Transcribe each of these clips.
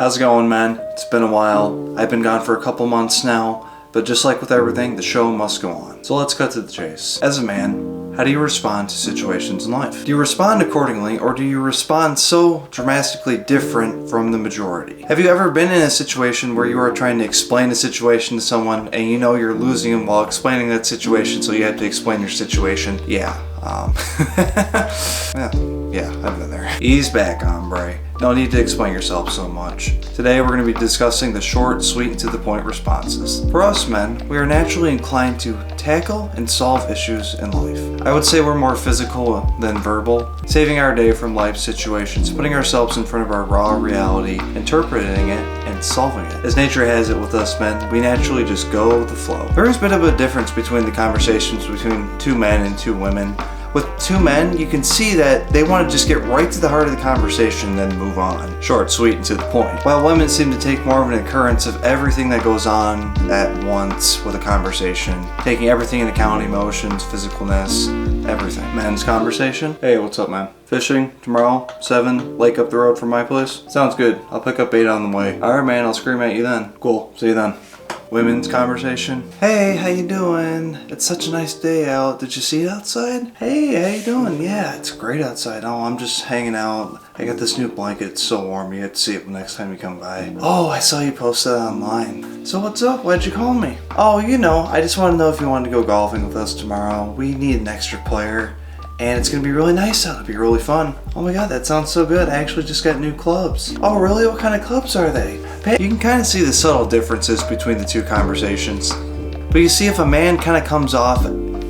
How's it going, man? It's been a while. I've been gone for a couple months now, but just like with everything, the show must go on. So let's cut to the chase. As a man, how do you respond to situations in life? Do you respond accordingly, or do you respond so dramatically different from the majority? Have you ever been in a situation where you are trying to explain a situation to someone and you know you're losing them while explaining that situation, so you have to explain your situation? Yeah, yeah, I've been there. Ease back, hombre. No need to explain yourself so much. Today we're going to be discussing the short, sweet, and to the point responses. For us men, we are naturally inclined to tackle and solve issues in life. I would say we're more physical than verbal, saving our day from life situations, putting ourselves in front of our raw reality, interpreting it, and solving it. As nature has it with us men, we naturally just go with the flow. There is a bit of a difference between the conversations between two men and two women. With two men, you can see that they want to just get right to the heart of the conversation and then move on. Short, sweet, and to the point. While women seem to take more of an occurrence of everything that goes on at once with a conversation, taking everything into account, emotions, physicalness, everything. Men's conversation. Hey, what's up, man? Fishing tomorrow, 7, lake up the road from my place. Sounds good. I'll pick up 8 on the way. Alright, man, I'll scream at you then. Cool. See you then. Women's conversation. Hey, how you doing? It's such a nice day out. Did you see it outside? Hey, how you doing? Yeah, it's great outside. Oh, I'm just hanging out. I got this new blanket. It's so warm. You have to see it next time you come by. Oh, I saw you post that online. So what's up? Why'd you call me? Oh, you know, I just want to know if you wanted to go golfing with us tomorrow. We need an extra player. And it's gonna be really nice out. It'll be really fun. Oh my god, that sounds so good. I actually just got new clubs. Oh really? What kind of clubs are they? You can kind of see the subtle differences between the two conversations. But you see, if a man kind of comes off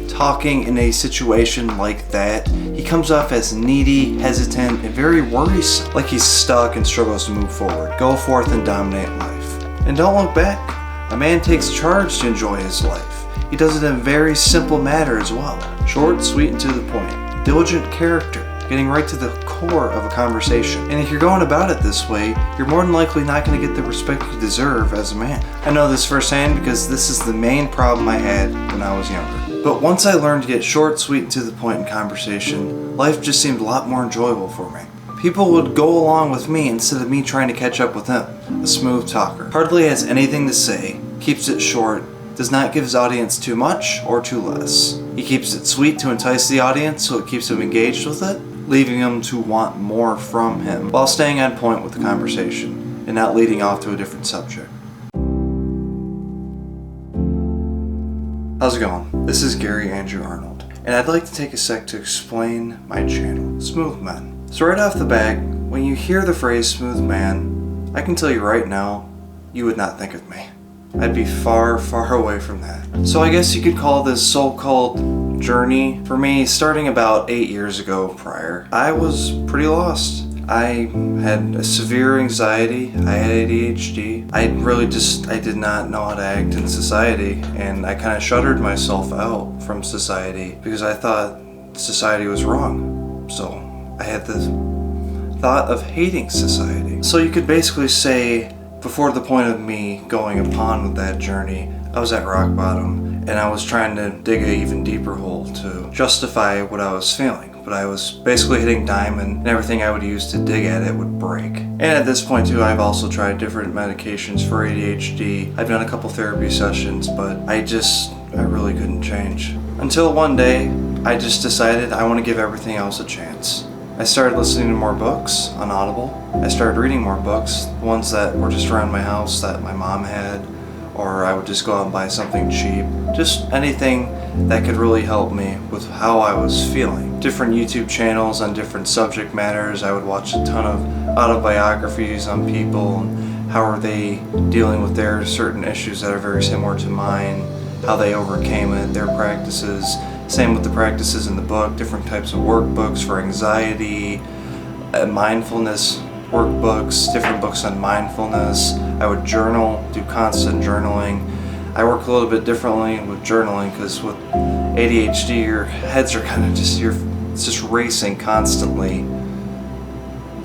talking in a situation like that, he comes off as needy, hesitant, and very worrisome. Like he's stuck and struggles to move forward. Go forth and dominate life. And don't look back. A man takes charge to enjoy his life. He does it in a very simple matter as well. Short, sweet, and to the point. Diligent character, getting right to the core of a conversation. And if you're going about it this way, you're more than likely not going to get the respect you deserve as a man. I know this firsthand because this is the main problem I had when I was younger. But once I learned to get short, sweet, and to the point in conversation, life just seemed a lot more enjoyable for me. People would go along with me instead of me trying to catch up with them. A smooth talker. Hardly has anything to say, keeps it short, does not give his audience too much or too less. He keeps it sweet to entice the audience so it keeps them engaged with it, leaving them to want more from him while staying on point with the conversation and not leading off to a different subject. How's it going? This is Gary Andrew Arnold, and I'd like to take a sec to explain my channel, SmoothMen. So right off the bat, when you hear the phrase SmoothMan, I can tell you right now, you would not think of me. I'd be far, far away from that. So I guess you could call this so-called journey for me starting about 8 years ago prior. I was pretty lost. I had a severe anxiety. I had ADHD. I did not know how to act in society, and I kind of shuttered myself out from society because I thought society was wrong. So I had the thought of hating society. So you could basically say, before the point of me going upon with that journey, I was at rock bottom and I was trying to dig an even deeper hole to justify what I was feeling. But I was basically hitting diamond and everything I would use to dig at it would break. And at this point too, I've also tried different medications for ADHD. I've done a couple therapy sessions, but I really couldn't change. Until one day, I just decided I want to give everything else a chance. I started listening to more books on Audible. I started reading more books, ones that were just around my house that my mom had, or I would just go out and buy something cheap. Just anything that could really help me with how I was feeling. Different YouTube channels on different subject matters. I would watch a ton of autobiographies on people and how are they dealing with their certain issues that are very similar to mine, how they overcame it, their practices. Same with the practices in the book, different types of workbooks for anxiety, mindfulness workbooks, different books on mindfulness. I would journal, do constant journaling. I work a little bit differently with journaling because with ADHD, your heads are kind of it's just racing constantly.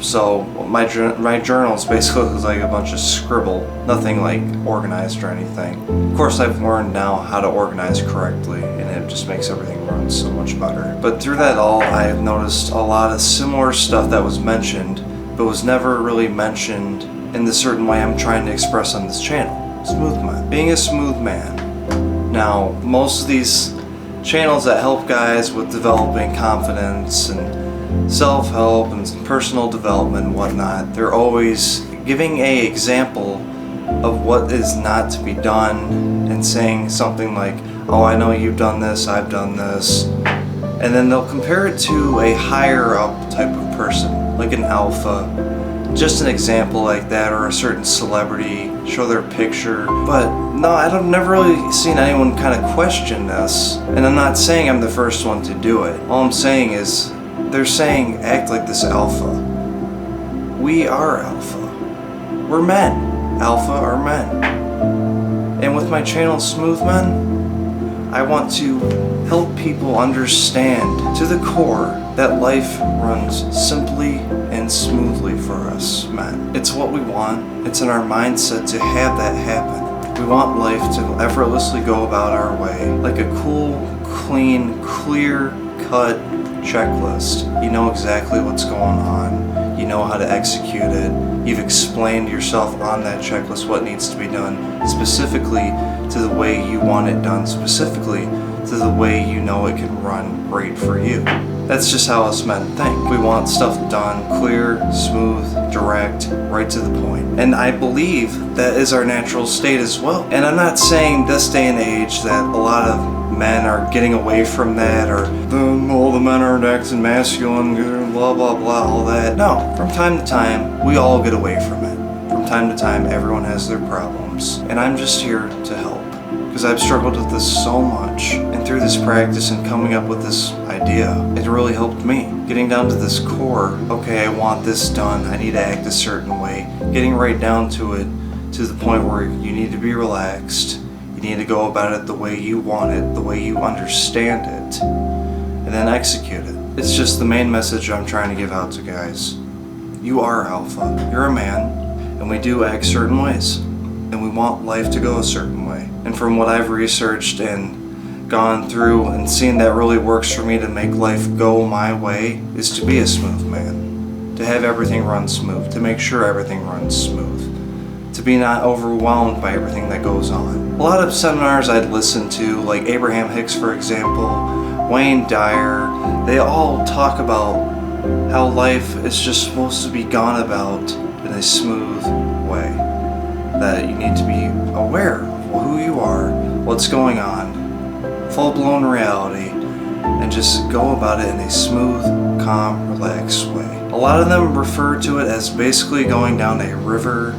So my journal is basically like a bunch of scribble, nothing like organized or anything. Of course, I've learned now how to organize correctly, and it just makes everything run so much better. But through that all, I have noticed a lot of similar stuff that was mentioned, but was never really mentioned in the certain way I'm trying to express on this channel. SmoothMen. Being a smooth man. Now, most of these channels that help guys with developing confidence and self-help and personal development and whatnot, they're always giving an example of what is not to be done and saying something like, oh, I know you've done this, I've done this. And then they'll compare it to a higher up type of person, like an alpha. Just an example like that, or a certain celebrity, show their picture. But no, I've never really seen anyone kind of question this. And I'm not saying I'm the first one to do it. All I'm saying is, they're saying act like this alpha. We are alpha. We're men. Alpha are men. And with my channel SmoothMen, I want to help people understand to the core that life runs simply and smoothly for us men. It's what we want. It's in our mindset to have that happen. We want life to effortlessly go about our way, like a cool, clean, clear-cut checklist. You know exactly what's going on. You know how to execute it. You've explained yourself on that checklist what needs to be done, specifically to the way you want it done, specifically to the way you know it can run great for you. That's just how us men think. We want stuff done clear, smooth, direct, right to the point. And I believe that is our natural state as well. And I'm not saying this day and age that a lot of men are getting away from that, or all the men aren't acting masculine, blah blah blah, all that. No, from time to time, we all get away from it. From time to time, everyone has their problems. And I'm just here to help. Because I've struggled with this so much, and through this practice and coming up with this idea, it really helped me. Getting down to this core, okay, I want this done, I need to act a certain way. Getting right down to it, to the point where you need to be relaxed, you need to go about it the way you want it, the way you understand it, and then execute it. It's just the main message I'm trying to give out to guys. You are alpha, you're a man, and we do act certain ways. And we want life to go a certain way. And from what I've researched and gone through and seen that really works for me to make life go my way is to be a smooth man. To have everything run smooth. To make sure everything runs smooth. To be not overwhelmed by everything that goes on. A lot of seminars I'd listen to, like Abraham Hicks for example, Wayne Dyer, they all talk about how life is just supposed to be gone about in a smooth way. That you need to be aware of who you are, what's going on, full-blown reality, and just go about it in a smooth, calm, relaxed way. A lot of them refer to it as basically going down a river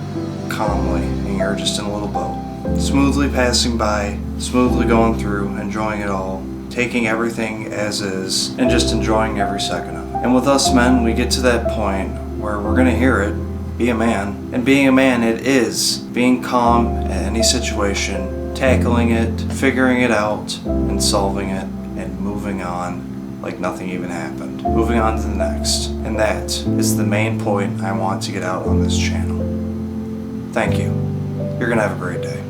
calmly, and you're just in a little boat. Smoothly passing by, smoothly going through, enjoying it all, taking everything as is, and just enjoying every second of it. And with us men, we get to that point where we're gonna hear it, be a man. And being a man, it is being calm at any situation, tackling it, figuring it out, and solving it, and moving on like nothing even happened. Moving on to the next. And that is the main point I want to get out on this channel. Thank you. You're gonna have a great day.